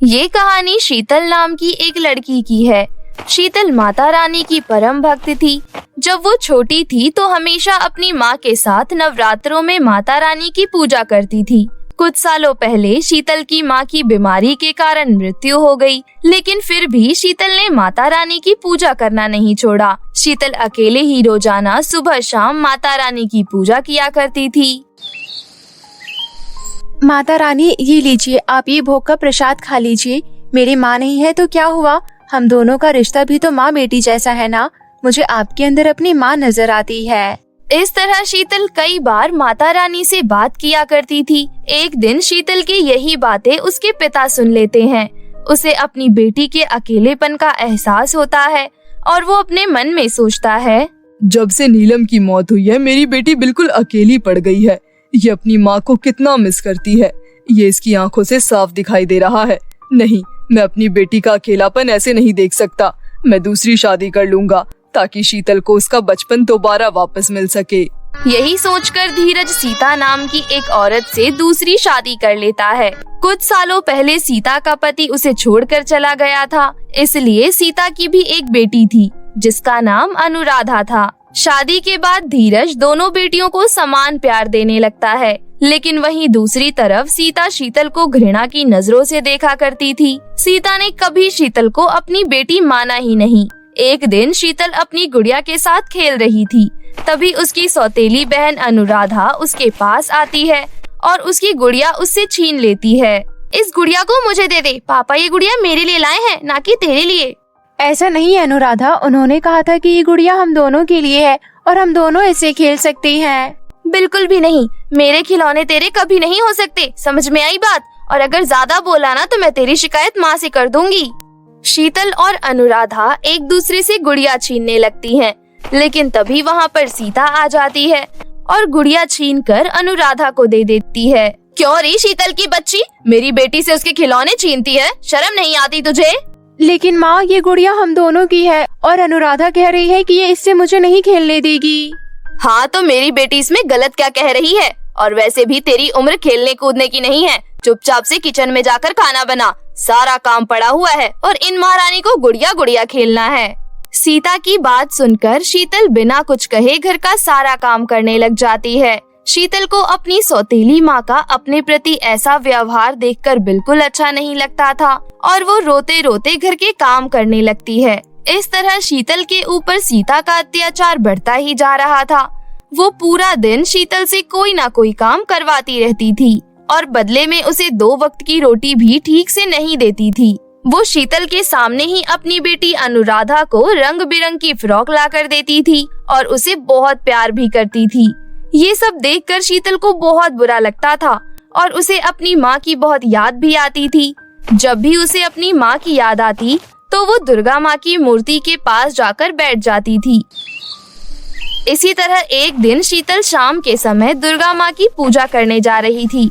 ये कहानी शीतल नाम की एक लड़की की है। शीतल माता रानी की परम भक्त थी। जब वो छोटी थी तो हमेशा अपनी माँ के साथ नवरात्रों में माता रानी की पूजा करती थी। कुछ सालों पहले शीतल की माँ की बीमारी के कारण मृत्यु हो गई, लेकिन फिर भी शीतल ने माता रानी की पूजा करना नहीं छोड़ा। शीतल अकेले ही रोजाना सुबह शाम माता रानी की पूजा किया करती थी। माता रानी, ये लीजिए, आप ये भोग का प्रसाद खा लीजिए। मेरी माँ नहीं है तो क्या हुआ, हम दोनों का रिश्ता भी तो माँ बेटी जैसा है ना। मुझे आपके अंदर अपनी माँ नजर आती है। इस तरह शीतल कई बार माता रानी से बात किया करती थी। एक दिन शीतल की यही बातें उसके पिता सुन लेते हैं। उसे अपनी बेटी के अकेलेपन का एहसास होता है और वो अपने मन में सोचता है, जब से नीलम की मौत हुई है मेरी बेटी बिल्कुल अकेली पड़ गई है। ये अपनी माँ को कितना मिस करती है, ये इसकी आंखों से साफ दिखाई दे रहा है। नहीं, मैं अपनी बेटी का अकेलापन ऐसे नहीं देख सकता। मैं दूसरी शादी कर लूंगा ताकि शीतल को उसका बचपन दोबारा वापस मिल सके। यही सोचकर धीरज सीता नाम की एक औरत से दूसरी शादी कर लेता है। कुछ सालों पहले सीता का पति उसे छोड़कर चला गया था, इसलिए सीता की भी एक बेटी थी जिसका नाम अनुराधा था। शादी के बाद धीरज दोनों बेटियों को समान प्यार देने लगता है, लेकिन वहीं दूसरी तरफ सीता शीतल को घृणा की नजरों से देखा करती थी। सीता ने कभी शीतल को अपनी बेटी माना ही नहीं। एक दिन शीतल अपनी गुड़िया के साथ खेल रही थी, तभी उसकी सौतेली बहन अनुराधा उसके पास आती है और उसकी गुड़िया उससे छीन लेती है। इस गुड़िया को मुझे दे दे, पापा ये गुड़िया मेरे लिए लाए हैं, ना कि तेरे लिए। ऐसा नहीं है अनुराधा, उन्होंने कहा था कि ये गुड़िया हम दोनों के लिए है और हम दोनों इसे खेल सकते हैं। बिल्कुल भी नहीं, मेरे खिलौने तेरे कभी नहीं हो सकते, समझ में आई बात? और अगर ज्यादा बोला ना तो मैं तेरी शिकायत माँ से कर दूंगी। शीतल और अनुराधा एक दूसरे से गुड़िया छीनने लगती हैं, लेकिन तभी वहाँ पर सीता आ जाती है और गुड़िया छीनकर अनुराधा को दे देती है। क्यों रे शीतल की बच्ची, मेरी बेटी से उसके खिलौने छीनती है, शर्म नहीं आती तुझे? लेकिन माँ, ये गुड़िया हम दोनों की है और अनुराधा कह रही है कि ये इससे मुझे नहीं खेलने देगी। हाँ तो मेरी बेटी इसमें गलत क्या कह रही है? और वैसे भी तेरी उम्र खेलने कूदने की नहीं है। चुपचाप से किचन में जाकर खाना बना, सारा काम पड़ा हुआ है और इन महारानी को गुड़िया गुड़िया खेलना है। सीता की बात सुनकर शीतल बिना कुछ कहे घर का सारा काम करने लग जाती है। शीतल को अपनी सौतेली माँ का अपने प्रति ऐसा व्यवहार देखकर बिल्कुल अच्छा नहीं लगता था और वो रोते रोते घर के काम करने लगती है। इस तरह शीतल के ऊपर सीता का अत्याचार बढ़ता ही जा रहा था। वो पूरा दिन शीतल से कोई ना कोई काम करवाती रहती थी और बदले में उसे 2 वक्त की रोटी भी ठीक से नहीं देती थी। वो शीतल के सामने ही अपनी बेटी अनुराधा को रंग बिरंग की फ्रॉक ला कर देती थी और उसे बहुत प्यार भी करती थी। ये सब देखकर शीतल को बहुत बुरा लगता था और उसे अपनी माँ की बहुत याद भी आती थी। जब भी उसे अपनी माँ की याद आती तो वो दुर्गा माँ की मूर्ति के पास जाकर बैठ जाती थी। इसी तरह एक दिन शीतल शाम के समय दुर्गा माँ की पूजा करने जा रही थी।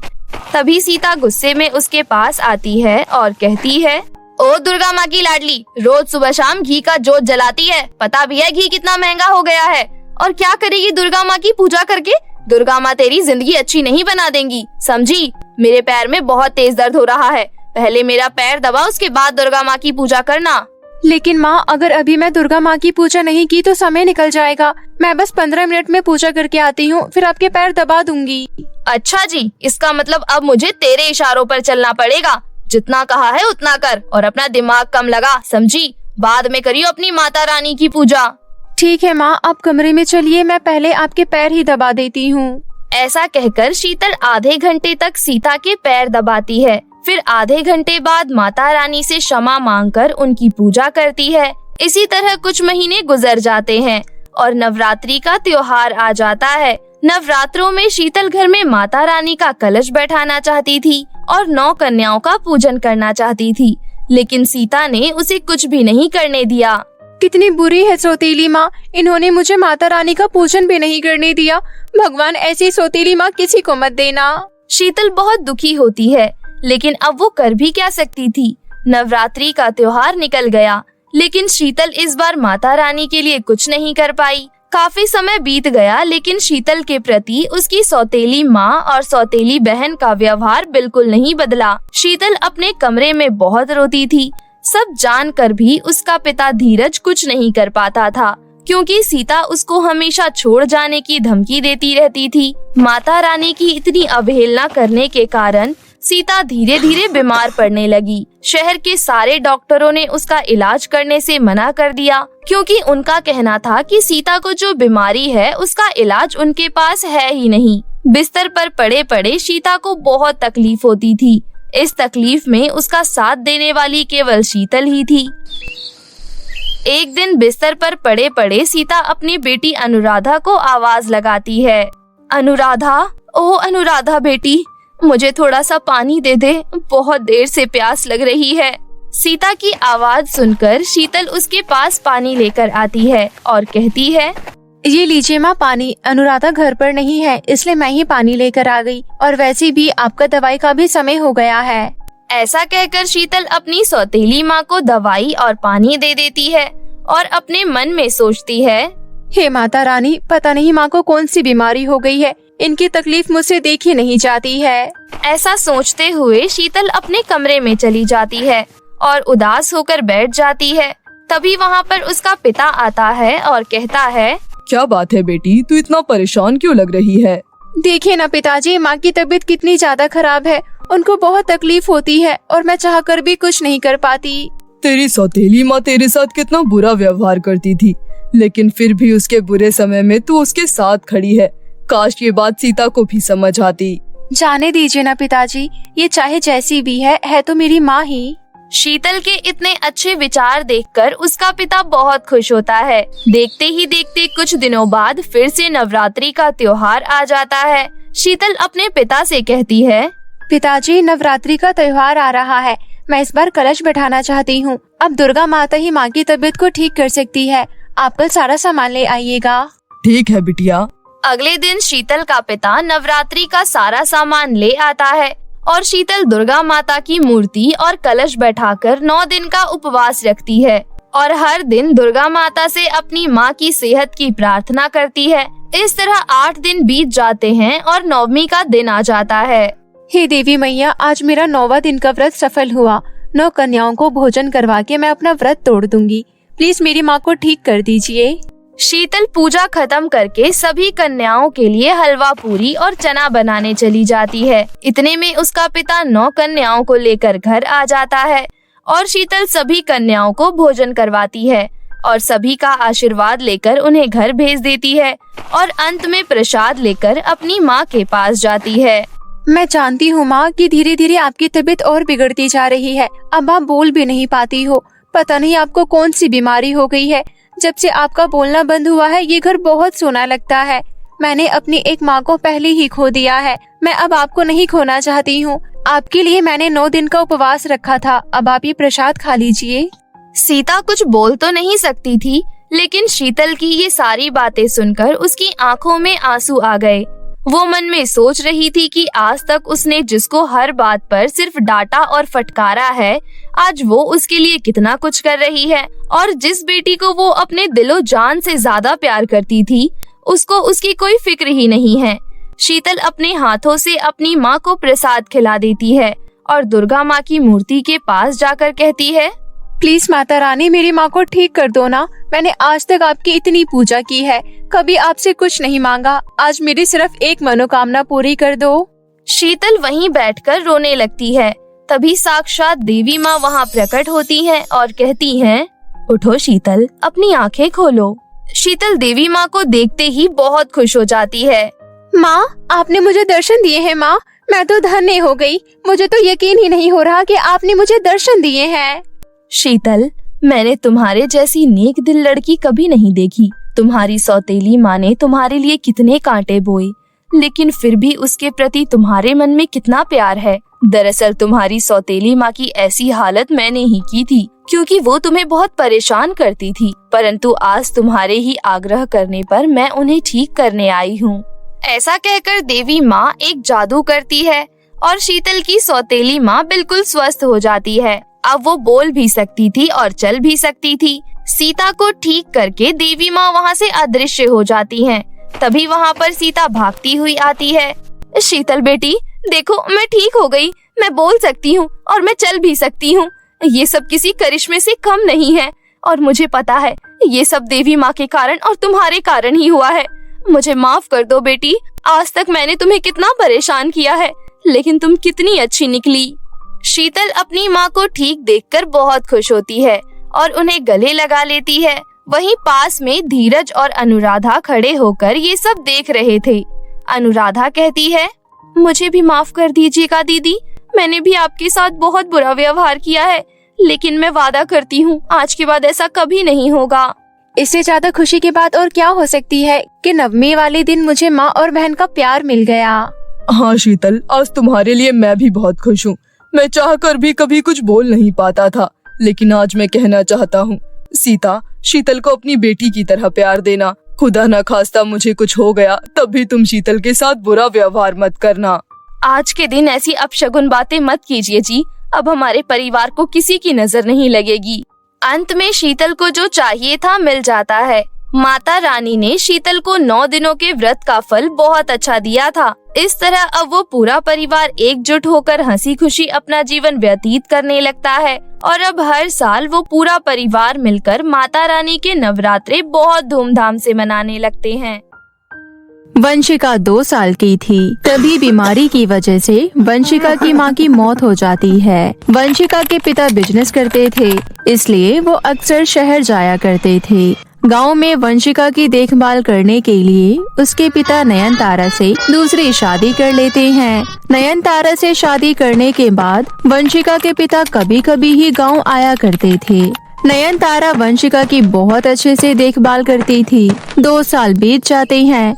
तभी सीता गुस्से में उसके पास आती है और कहती है, ओ दुर्गा माँ की लाडली, रोज सुबह शाम घी का जोत जलाती है, पता भी है घी कितना महंगा हो गया है, और क्या करेगी दुर्गा माँ की पूजा करके? दुर्गा माँ तेरी जिंदगी अच्छी नहीं बना देंगी, समझी? मेरे पैर में बहुत तेज दर्द हो रहा है, पहले मेरा पैर दबा, उसके बाद दुर्गा माँ की पूजा करना। लेकिन माँ, अगर अभी मैं दुर्गा माँ की पूजा नहीं की तो समय निकल जाएगा। मैं बस 15 मिनट में पूजा करके आती हूँ, फिर आपके पैर दबा दूंगी। अच्छा जी, इसका मतलब अब मुझे तेरे इशारों पर चलना पड़ेगा। जितना कहा है उतना कर और अपना दिमाग कम लगा, समझी? बाद में करियो अपनी माता रानी की पूजा। ठीक है माँ, आप कमरे में चलिए, मैं पहले आपके पैर ही दबा देती हूँ। ऐसा कहकर शीतल आधे घंटे तक सीता के पैर दबाती है। फिर आधे घंटे बाद माता रानी से क्षमा मांगकर उनकी पूजा करती है। इसी तरह कुछ महीने गुजर जाते हैं और नवरात्रि का त्योहार आ जाता है। नवरात्रों में शीतल घर में माता रानी का कलश बैठाना चाहती थी और 9 कन्याओं का पूजन करना चाहती थी, लेकिन सीता ने उसे कुछ भी नहीं करने दिया। कितनी बुरी है सौतेली माँ, इन्होंने मुझे माता रानी का पूजन भी नहीं करने दिया। भगवान, ऐसी सौतेली माँ किसी को मत देना। शीतल बहुत दुखी होती है, लेकिन अब वो कर भी क्या सकती थी। नवरात्रि का त्योहार निकल गया, लेकिन शीतल इस बार माता रानी के लिए कुछ नहीं कर पाई। काफी समय बीत गया, लेकिन शीतल के प्रति उसकी सौतेली माँ और सौतेली बहन का व्यवहार बिल्कुल नहीं बदला। शीतल अपने कमरे में बहुत रोती थी। सब जानकर भी उसका पिता धीरज कुछ नहीं कर पाता था, क्योंकि सीता उसको हमेशा छोड़ जाने की धमकी देती रहती थी। माता रानी की इतनी अवहेलना करने के कारण सीता धीरे धीरे बीमार पड़ने लगी। शहर के सारे डॉक्टरों ने उसका इलाज करने से मना कर दिया, क्योंकि उनका कहना था कि सीता को जो बीमारी है उसका इलाज उनके पास है ही नहीं। बिस्तर पर पड़े पड़े सीता को बहुत तकलीफ होती थी। इस तकलीफ में उसका साथ देने वाली केवल शीतल ही थी। एक दिन बिस्तर पर पड़े पड़े सीता अपनी बेटी अनुराधा को आवाज लगाती है। अनुराधा, ओ अनुराधा बेटी, मुझे थोड़ा सा पानी दे दे, बहुत देर से प्यास लग रही है। सीता की आवाज सुनकर शीतल उसके पास पानी लेकर आती है और कहती है, ये लीजिए माँ पानी। अनुराधा घर पर नहीं है, इसलिए मैं ही पानी लेकर आ गई, और वैसे भी आपका दवाई का भी समय हो गया है। ऐसा कहकर शीतल अपनी सौतेली माँ को दवाई और पानी दे देती है और अपने मन में सोचती है, हे माता रानी, पता नहीं माँ को कौन सी बीमारी हो गई है, इनकी तकलीफ मुझसे देखी नहीं जाती है। ऐसा सोचते हुए शीतल अपने कमरे में चली जाती है और उदास होकर बैठ जाती है। तभी वहाँ पर उसका पिता आता है और कहता है, क्या बात है बेटी, तू इतना परेशान क्यों लग रही है? देखिए ना पिताजी, माँ की तबीयत कितनी ज्यादा खराब है, उनको बहुत तकलीफ होती है और मैं चाहकर भी कुछ नहीं कर पाती। तेरी सौतेली माँ तेरे साथ कितना बुरा व्यवहार करती थी, लेकिन फिर भी उसके बुरे समय में तू उसके साथ खड़ी है। काश ये बात सीता को भी समझ आती। जाने दीजिए ना पिताजी, ये चाहे जैसी भी है तो मेरी माँ ही। शीतल के इतने अच्छे विचार देखकर उसका पिता बहुत खुश होता है। देखते ही देखते कुछ दिनों बाद फिर से नवरात्रि का त्योहार आ जाता है। शीतल अपने पिता से कहती है, पिताजी, नवरात्रि का त्योहार आ रहा है, मैं इस बार कलश बैठाना चाहती हूँ। अब दुर्गा माता ही माँ की तबीयत को ठीक कर सकती है। आप कल सारा सामान ले आइएगा। ठीक है बिटिया। अगले दिन शीतल का पिता नवरात्रि का सारा सामान ले आता है और शीतल दुर्गा माता की मूर्ति और कलश बैठाकर 9 दिन का उपवास रखती है और हर दिन दुर्गा माता से अपनी माँ की सेहत की प्रार्थना करती है। इस तरह 8 दिन बीत जाते हैं और 9वीं का दिन आ जाता है। हे देवी मैया, आज मेरा 9वां दिन का व्रत सफल हुआ। 9 कन्याओं को भोजन करवा के मैं अपना व्रत तोड़ दूंगी। प्लीज मेरी माँ को ठीक कर दीजिए। शीतल पूजा खत्म करके सभी कन्याओं के लिए हलवा पूरी और चना बनाने चली जाती है। इतने में उसका पिता 9 कन्याओं को लेकर घर आ जाता है और शीतल सभी कन्याओं को भोजन करवाती है और सभी का आशीर्वाद लेकर उन्हें घर भेज देती है और अंत में प्रसाद लेकर अपनी माँ के पास जाती है। मैं जानती हूँ माँ कि धीरे धीरे आपकी तबीयत और बिगड़ती जा रही है। अब आप बोल भी नहीं पाती हो। पता नहीं आपको कौन सी बीमारी हो गई है। जब से आपका बोलना बंद हुआ है ये घर बहुत सोना लगता है। मैंने अपनी एक माँ को पहले ही खो दिया है। मैं अब आपको नहीं खोना चाहती हूँ। आपके लिए मैंने 9 दिन का उपवास रखा था। अब आप ये प्रसाद खा लीजिए। सीता कुछ बोल तो नहीं सकती थी, लेकिन शीतल की ये सारी बातें सुनकर उसकी आंखों में आंसू आ गए। वो मन में सोच रही थी कि आज तक उसने जिसको हर बात पर सिर्फ डांटा और फटकारा है, आज वो उसके लिए कितना कुछ कर रही है। और जिस बेटी को वो अपने दिलो जान से ज्यादा प्यार करती थी, उसको उसकी कोई फिक्र ही नहीं है। शीतल अपने हाथों से अपनी माँ को प्रसाद खिला देती है और दुर्गा माँ की मूर्ति के पास जाकर कहती है, प्लीज माता रानी, मेरी माँ को ठीक कर दो ना। मैंने आज तक आपकी इतनी पूजा की है, कभी आपसे कुछ नहीं मांगा। आज मेरी सिर्फ एक मनोकामना पूरी कर दो। शीतल वहीं बैठकर रोने लगती है। तभी साक्षात देवी माँ वहाँ प्रकट होती हैं और कहती हैं, उठो शीतल, अपनी आंखें खोलो। शीतल देवी माँ को देखते ही बहुत खुश हो जाती है। माँ, आपने मुझे दर्शन दिए हैं माँ। मैं तो धन्य हो गई। मुझे तो यकीन ही नहीं हो रहा कि आपने मुझे दर्शन दिए हैं। शीतल, मैंने तुम्हारे जैसी नेक दिल लड़की कभी नहीं देखी। तुम्हारी सौतेली माँ ने तुम्हारे लिए कितने कांटे बोए, लेकिन फिर भी उसके प्रति तुम्हारे मन में कितना प्यार है। दरअसल तुम्हारी सौतेली माँ की ऐसी हालत मैंने ही की थी, क्योंकि वो तुम्हें बहुत परेशान करती थी, परंतु आज तुम्हारे ही आग्रह करने पर मैं उन्हें ठीक करने आई हूँ। ऐसा कहकर देवी माँ एक जादू करती है और शीतल की सौतेली माँ बिल्कुल स्वस्थ हो जाती है। अब वो बोल भी सकती थी और चल भी सकती थी। सीता को ठीक करके देवी माँ वहाँ से अदृश्य हो जाती हैं। तभी वहाँ पर सीता भागती हुई आती है। शीतल बेटी देखो, मैं ठीक हो गई, मैं बोल सकती हूँ और मैं चल भी सकती हूँ। ये सब किसी करिश्मे से कम नहीं है और मुझे पता है ये सब देवी माँ के कारण और तुम्हारे कारण ही हुआ है। मुझे माफ कर दो बेटी, आज तक मैंने तुम्हें कितना परेशान किया है, लेकिन तुम कितनी अच्छी निकली। शीतल अपनी माँ को ठीक देखकर बहुत खुश होती है और उन्हें गले लगा लेती है। वहीं पास में धीरज और अनुराधा खड़े होकर ये सब देख रहे थे। अनुराधा कहती है, मुझे भी माफ कर दीजिएगा दीदी, मैंने भी आपके साथ बहुत बुरा व्यवहार किया है, लेकिन मैं वादा करती हूँ आज के बाद ऐसा कभी नहीं होगा। इससे ज्यादा खुशी की बात और क्या हो सकती है कि नवमी वाले दिन मुझे माँ और बहन का प्यार मिल गया। हाँ शीतल, आज तुम्हारे लिए मैं भी बहुत खुश हूँ। मैं चाहकर भी कभी कुछ बोल नहीं पाता था, लेकिन आज मैं कहना चाहता हूँ। सीता, शीतल को अपनी बेटी की तरह प्यार देना। खुदा न खास्ता मुझे कुछ हो गया तब भी तुम शीतल के साथ बुरा व्यवहार मत करना। आज के दिन ऐसी अपशगुन बातें मत कीजिए जी, अब हमारे परिवार को किसी की नजर नहीं लगेगी। अंत में शीतल को जो चाहिए था मिल जाता है। माता रानी ने शीतल को 9 दिनों के व्रत का फल बहुत अच्छा दिया था। इस तरह अब वो पूरा परिवार एकजुट होकर हंसी खुशी अपना जीवन व्यतीत करने लगता है और अब हर साल वो पूरा परिवार मिलकर माता रानी के नवरात्रे बहुत धूमधाम से मनाने लगते हैं। वंशिका 2 साल की थी, तभी बीमारी की वजह से वंशिका की मां की मौत हो जाती है। वंशिका के पिता बिजनेस करते थे, इसलिए वो अक्सर शहर जाया करते थे। गांव में वंशिका की देखभाल करने के लिए उसके पिता नयनतारा से दूसरी शादी कर लेते हैं। नयनतारा से शादी करने के बाद वंशिका के पिता कभी कभी ही गांव आया करते थे। नयनतारा वंशिका की बहुत अच्छे से देखभाल करती थी। 2 साल बीत जाते हैं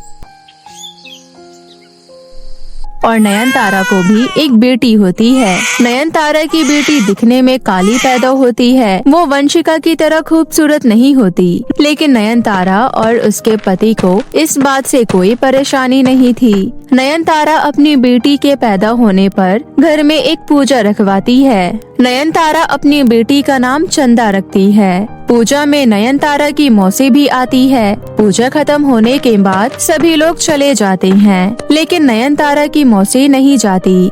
और नयनतारा को भी एक बेटी होती है। नयनतारा की बेटी दिखने में काली पैदा होती है। वो वंशिका की तरह खूबसूरत नहीं होती, लेकिन नयनतारा और उसके पति को इस बात से कोई परेशानी नहीं थी। नयनतारा अपनी बेटी के पैदा होने पर घर में एक पूजा रखवाती है। नयनतारा अपनी बेटी का नाम चंदा रखती है। पूजा में नयनतारा की मौसी भी आती है। पूजा खत्म होने के बाद सभी लोग चले जाते हैं, लेकिन नयनतारा की मौसी नहीं जाती।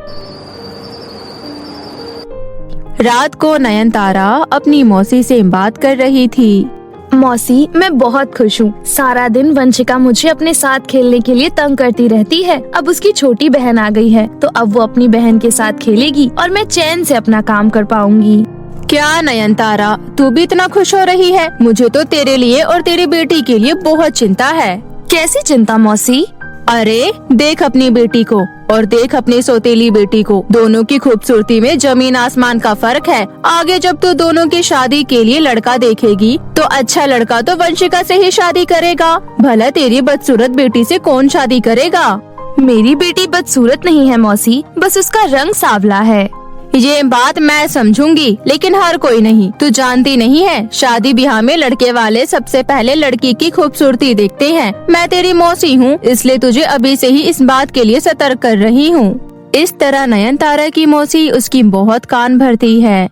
रात को नयनतारा अपनी मौसी से बात कर रही थी। मौसी, मैं बहुत खुश हूँ। सारा दिन वंशिका मुझे अपने साथ खेलने के लिए तंग करती रहती है। अब उसकी छोटी बहन आ गई है, तो अब वो अपनी बहन के साथ खेलेगी और मैं चैन से अपना काम कर पाऊंगी। क्या नयनतारा, तू भी इतना खुश हो रही है? मुझे तो तेरे लिए और तेरी बेटी के लिए बहुत चिंता है। कैसी चिंता मौसी? अरे देख अपनी बेटी को और देख अपनी सौतेली बेटी को, दोनों की खूबसूरती में जमीन आसमान का फर्क है। आगे जब तू दोनों की शादी के लिए लड़का देखेगी तो अच्छा लड़का तो वंशिका से ही शादी करेगा। भला तेरी बदसूरत बेटी से कौन शादी करेगा? मेरी बेटी बदसूरत नहीं है मौसी, बस उसका रंग सांवला है। ये बात मैं समझूंगी, लेकिन हर कोई नहीं। तू जानती नहीं है, शादी ब्याह में लड़के वाले सबसे पहले लड़की की खूबसूरती देखते हैं। मैं तेरी मौसी हूँ, इसलिए तुझे अभी से ही इस बात के लिए सतर्क कर रही हूँ। इस तरह नयनतारा की मौसी उसकी बहुत कान भरती है।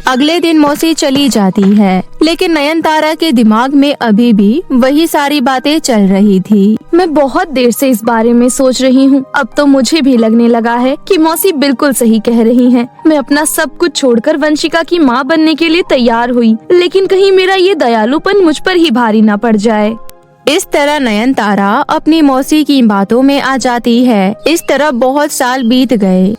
अगले दिन मौसी चली जाती है, लेकिन नयनतारा के दिमाग में अभी भी वही सारी बातें चल रही थी। मैं बहुत देर से इस बारे में सोच रही हूँ। अब तो मुझे भी लगने लगा है कि मौसी बिल्कुल सही कह रही हैं। मैं अपना सब कुछ छोड़कर वंशिका की माँ बनने के लिए तैयार हुई, लेकिन कहीं मेरा ये दयालुपन मुझ पर ही भारी न पड़ जाए। इस तरह नयनतारा अपनी मौसी की बातों में आ जाती है। इस तरह बहुत साल बीत गए।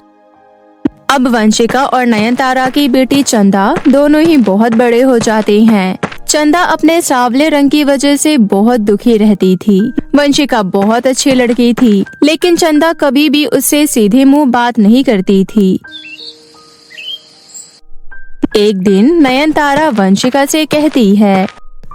अब वंशिका और नयनतारा की बेटी चंदा दोनों ही बहुत बड़े हो जाते हैं। चंदा अपने सांवले रंग की वजह से बहुत दुखी रहती थी। वंशिका बहुत अच्छी लड़की थी, लेकिन चंदा कभी भी उससे सीधे मुंह बात नहीं करती थी। एक दिन नयनतारा वंशिका से कहती है,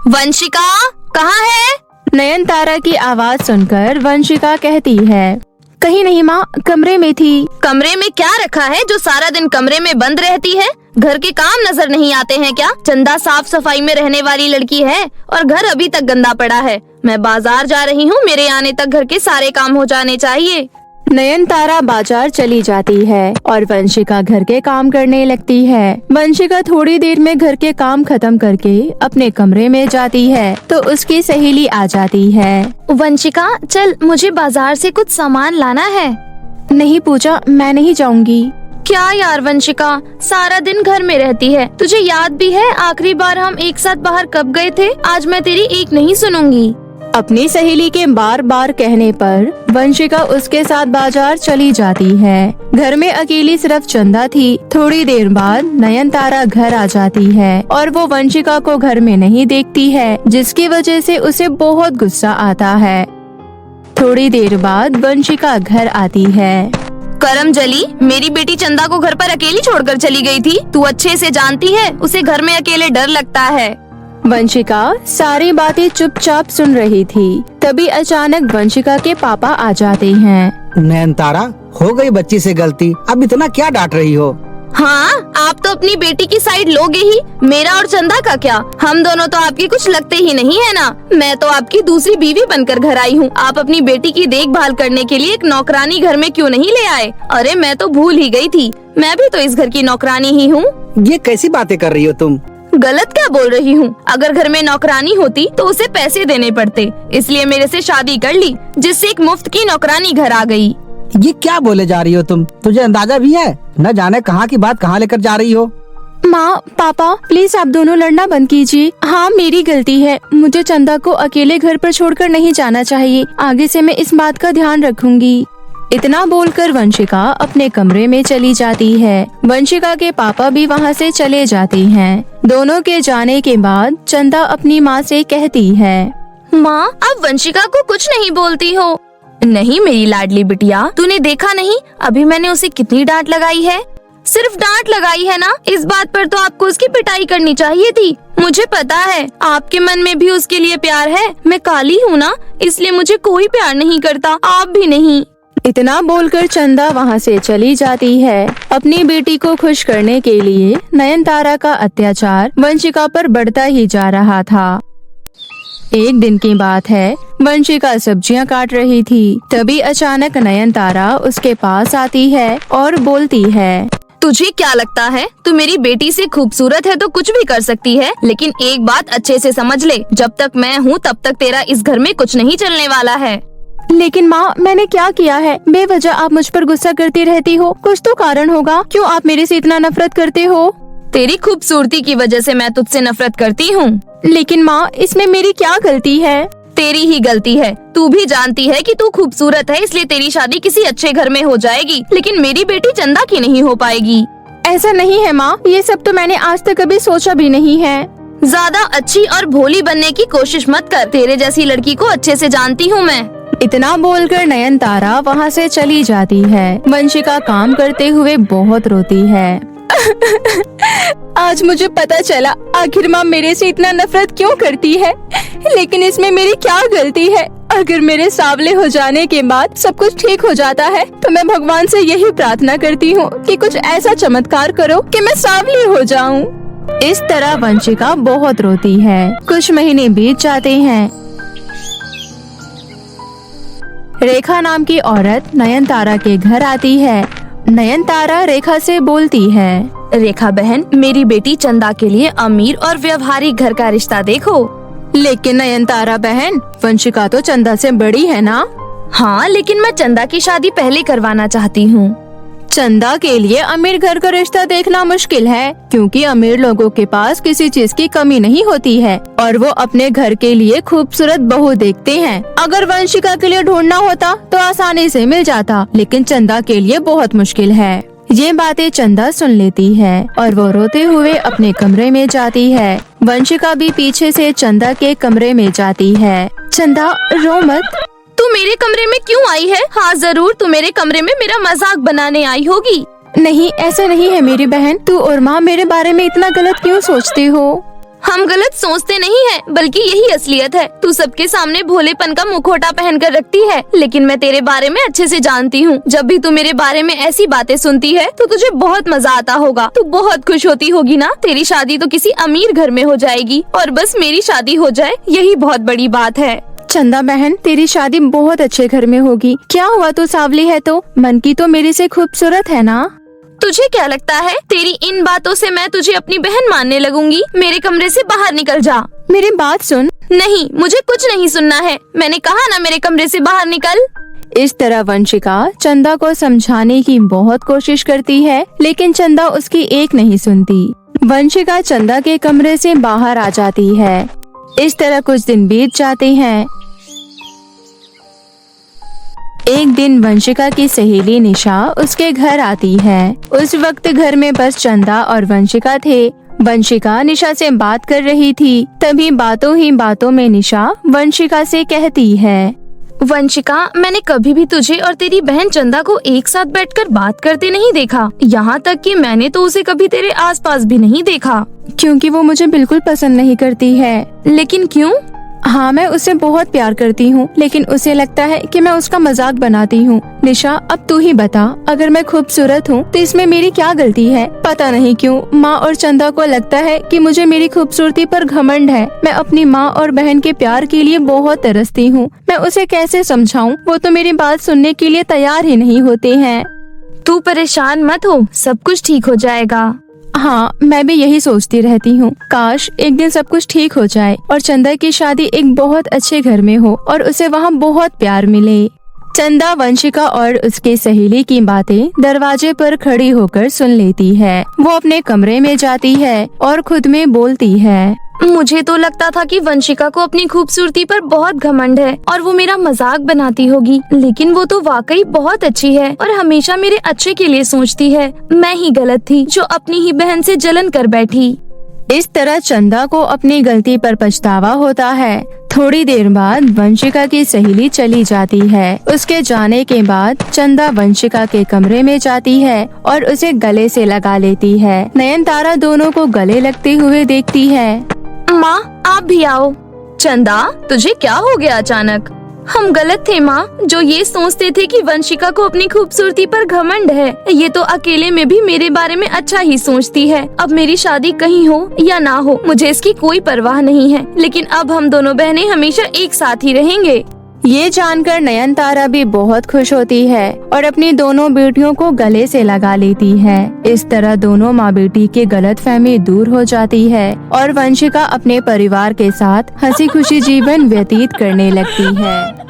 वंशिका कहाँ है? नयनतारा की आवाज सुनकर वंशिका कहती है, कहीं नहीं माँ, कमरे में थी। कमरे में क्या रखा है जो सारा दिन कमरे में बंद रहती है? घर के काम नजर नहीं आते हैं क्या? चंदा साफ सफाई में रहने वाली लड़की है और घर अभी तक गंदा पड़ा है। मैं बाजार जा रही हूँ, मेरे आने तक घर के सारे काम हो जाने चाहिए। नयनतारा बाजार चली जाती है और वंशिका घर के काम करने लगती है। वंशिका थोड़ी देर में घर के काम खत्म करके अपने कमरे में जाती है तो उसकी सहेली आ जाती है। वंशिका, चल मुझे बाजार से कुछ सामान लाना है। नहीं पूजा, मैं नहीं जाऊंगी। क्या यार वंशिका, सारा दिन घर में रहती है। तुझे याद भी है आखिरी बार हम एक साथ बाहर कब गए थे? आज मैं तेरी एक नहीं सुनूंगी। अपनी सहेली के बार बार कहने पर वंशिका उसके साथ बाजार चली जाती है। घर में अकेली सिर्फ चंदा थी। थोड़ी देर बाद नयनतारा घर आ जाती है और वो वंशिका को घर में नहीं देखती है, जिसकी वजह से उसे बहुत गुस्सा आता है। थोड़ी देर बाद वंशिका घर आती है। करम जली, मेरी बेटी चंदा को घर पर अकेली छोड़कर चली गई थी। तू अच्छे से जानती है उसे घर में अकेले डर लगता है। वंशिका सारी बातें चुपचाप सुन रही थी। तभी अचानक वंशिका के पापा आ जाते हैं। नयनतारा, हो गई बच्ची से गलती, अब इतना क्या डांट रही हो? हाँ, आप तो अपनी बेटी की साइड लोगे ही। मेरा और चंदा का क्या? हम दोनों तो आपके कुछ लगते ही नहीं है ना। मैं तो आपकी दूसरी बीवी बनकर घर आई हूँ। आप अपनी बेटी की देखभाल करने के लिए एक नौकरानी घर में क्यों नहीं ले आए? अरे मैं तो भूल ही गई थी, मैं भी तो इस घर की नौकरानी ही हूँ। ये कैसी बातें कर रही हो तुम? गलत क्या बोल रही हूँ? अगर घर में नौकरानी होती तो उसे पैसे देने पड़ते, इसलिए मेरे से शादी कर ली, जिससे एक मुफ्त की नौकरानी घर आ गई। ये क्या बोले जा रही हो तुम? तुझे अंदाजा भी है? न जाने कहाँ की बात कहाँ लेकर जा रही हो। माँ, पापा, प्लीज आप दोनों लड़ना बंद कीजिए। हाँ, मेरी गलती है। मुझे चंदा को अकेले घर पर छोड़कर नहीं जाना चाहिए। आगे से मैं इस बात का ध्यान रखूंगी। इतना बोलकर वंशिका अपने कमरे में चली जाती है। वंशिका के पापा भी वहाँ से चले जाते हैं। दोनों के जाने के बाद चंदा अपनी माँ से कहती है, माँ, आप वंशिका को कुछ नहीं बोलती हो? नहीं मेरी लाडली बिटिया, तूने देखा नहीं अभी मैंने उसे कितनी डांट लगाई है? सिर्फ डांट लगाई है ना, इस बात पर तो आपको उसकी पिटाई करनी चाहिए थी। मुझे पता है आपके मन में भी उसके लिए प्यार है। मैं काली हूँ ना, इसलिए मुझे कोई प्यार नहीं करता, आप भी नहीं। इतना बोलकर चंदा वहाँ से चली जाती है। अपनी बेटी को खुश करने के लिए नयनतारा का अत्याचार वंशिका पर बढ़ता ही जा रहा था। एक दिन की बात है, वंशिका सब्जियां काट रही थी। तभी अचानक नयनतारा उसके पास आती है और बोलती है, तुझे क्या लगता है तू मेरी बेटी से खूबसूरत है तो कुछ भी कर सकती है? लेकिन एक बात अच्छे से समझ ले, जब तक मैं हूँ तब तक तेरा इस घर में कुछ नहीं चलने वाला है। लेकिन माँ, मैंने क्या किया है? बेवजह आप मुझ पर गुस्सा करती रहती हो। कुछ तो कारण होगा, क्यों आप मेरे से इतना नफरत करते हो? तेरी खूबसूरती की वजह से मैं तुझसे नफरत करती हूँ। लेकिन माँ, इसमें मेरी क्या गलती है? तेरी ही गलती है। तू भी जानती है कि तू खूबसूरत है, इसलिए तेरी शादी किसी अच्छे घर में हो जाएगी, लेकिन मेरी बेटी चंदा की नहीं हो पाएगी। ऐसा नहीं है माँ, ये सब तो मैंने आज तक कभी सोचा भी नहीं है। ज्यादा अच्छी और भोली बनने की कोशिश मत कर, तेरे जैसी लड़की को अच्छे से जानती हूँ मैं। इतना बोलकर नयनतारा वहाँ से चली जाती है। वंशिका काम करते हुए बहुत रोती है। आज मुझे पता चला आखिर माँ मेरे से इतना नफरत क्यों करती है। लेकिन इसमें मेरी क्या गलती है? अगर मेरे सांवले हो जाने के बाद सब कुछ ठीक हो जाता है तो मैं भगवान से यही प्रार्थना करती हूँ कि कुछ ऐसा चमत्कार करो कि मैं सांवली हो जाऊँ। इस तरह वंशिका बहुत रोती है। कुछ महीने बीत जाते हैं। रेखा नाम की औरत नयनतारा के घर आती है। नयनतारा रेखा से बोलती है, रेखा बहन, मेरी बेटी चंदा के लिए अमीर और व्यवहारिक घर का रिश्ता देखो। लेकिन नयनतारा बहन, वंशिका तो चंदा से बड़ी है ना? हाँ, लेकिन मैं चंदा की शादी पहले करवाना चाहती हूँ। चंदा के लिए अमीर घर का रिश्ता देखना मुश्किल है, क्योंकि अमीर लोगों के पास किसी चीज की कमी नहीं होती है और वो अपने घर के लिए खूबसूरत बहू देखते हैं। अगर वंशिका के लिए ढूंढना होता तो आसानी से मिल जाता, लेकिन चंदा के लिए बहुत मुश्किल है। ये बातें चंदा सुन लेती है और वो रोते हुए अपने कमरे में जाती है। वंशिका भी पीछे से चंदा के कमरे में जाती है। चंदा, रो मत। तू मेरे कमरे में क्यों आई है? हाँ जरूर, तू मेरे कमरे में मेरा मजाक बनाने आई होगी। नहीं, ऐसा नहीं है मेरी बहन। तू और माँ मेरे बारे में इतना गलत क्यों सोचती हो? हम गलत सोचते नहीं हैं, बल्कि यही असलियत है। तू सबके सामने भोलेपन का मुखौटा पहन कर रखती है, लेकिन मैं तेरे बारे में अच्छे से जानती हूँ। जब भी तू मेरे बारे में ऐसी बातें सुनती है तो तुझे बहुत मजा आता होगा। तू बहुत खुश होती होगी ना। तेरी शादी तो किसी अमीर घर में हो जाएगी और बस मेरी शादी हो जाए, यही बहुत बड़ी बात है। चंदा बहन, तेरी शादी बहुत अच्छे घर में होगी। क्या हुआ, तू सांवली है तो मन की तो मेरे से खूबसूरत है ना। तुझे क्या लगता है तेरी इन बातों से मैं तुझे अपनी बहन मानने लगूंगी? मेरे कमरे से बाहर निकल जा। मेरी बात सुन। नहीं, मुझे कुछ नहीं सुनना है। मैंने कहा ना, मेरे कमरे से बाहर निकल। इस तरह वंशिका चंदा को समझाने की बहुत कोशिश करती है, लेकिन चंदा उसकी एक नहीं सुनती। वंशिका चंदा के कमरे से बाहर आ जाती है। इस तरह कुछ दिन बीत जाते हैं। एक दिन वंशिका की सहेली निशा उसके घर आती है। उस वक्त घर में बस चंदा और वंशिका थे। वंशिका निशा से बात कर रही थी। तभी बातों ही बातों में निशा वंशिका से कहती है, वंशिका, मैंने कभी भी तुझे और तेरी बहन चंदा को एक साथ बैठकर बात करते नहीं देखा। यहाँ तक कि मैंने तो उसे कभी तेरे आसपास भी नहीं देखा। क्योंकि वो मुझे बिल्कुल पसंद नहीं करती है। लेकिन क्यों? हाँ, मैं उसे बहुत प्यार करती हूँ, लेकिन उसे लगता है कि मैं उसका मजाक बनाती हूँ। निशा, अब तू ही बता, अगर मैं खूबसूरत हूँ तो इसमें मेरी क्या गलती है? पता नहीं क्यों माँ और चंदा को लगता है कि मुझे मेरी खूबसूरती पर घमंड है। मैं अपनी माँ और बहन के प्यार के लिए बहुत तरसती हूँ। मैं उसे कैसे समझाऊँ? वो तो मेरी बात सुनने के लिए तैयार ही नहीं होते हैं। तू परेशान मत हो, सब कुछ ठीक हो जाएगा। हाँ, मैं भी यही सोचती रहती हूँ। काश एक दिन सब कुछ ठीक हो जाए और चंदा की शादी एक बहुत अच्छे घर में हो और उसे वहाँ बहुत प्यार मिले। चंदा वंशिका और उसके सहेली की बातें दरवाजे पर खड़ी होकर सुन लेती है। वो अपने कमरे में जाती है और खुद में बोलती है, मुझे तो लगता था कि वंशिका को अपनी खूबसूरती पर बहुत घमंड है और वो मेरा मजाक बनाती होगी, लेकिन वो तो वाकई बहुत अच्छी है और हमेशा मेरे अच्छे के लिए सोचती है। मैं ही गलत थी जो अपनी ही बहन से जलन कर बैठी। इस तरह चंदा को अपनी गलती पर पछतावा होता है। थोड़ी देर बाद वंशिका की सहेली चली जाती है। उसके जाने के बाद चंदा वंशिका के कमरे में जाती है और उसे गले से लगा लेती है। नयनतारा दोनों को गले लगते हुए देखती है। माँ, आप भी आओ। चंदा, तुझे क्या हो गया अचानक? हम गलत थे माँ, जो ये सोचते थे कि वंशिका को अपनी खूबसूरती पर घमंड है। ये तो अकेले में भी मेरे बारे में अच्छा ही सोचती है। अब मेरी शादी कहीं हो या ना हो, मुझे इसकी कोई परवाह नहीं है, लेकिन अब हम दोनों बहनें हमेशा एक साथ ही रहेंगे। ये जानकर नयनतारा भी बहुत खुश होती है और अपनी दोनों बेटियों को गले से लगा लेती है। इस तरह दोनों माँ बेटी की गलतफहमी दूर हो जाती है और वंशिका अपने परिवार के साथ हंसी खुशी जीवन व्यतीत करने लगती है।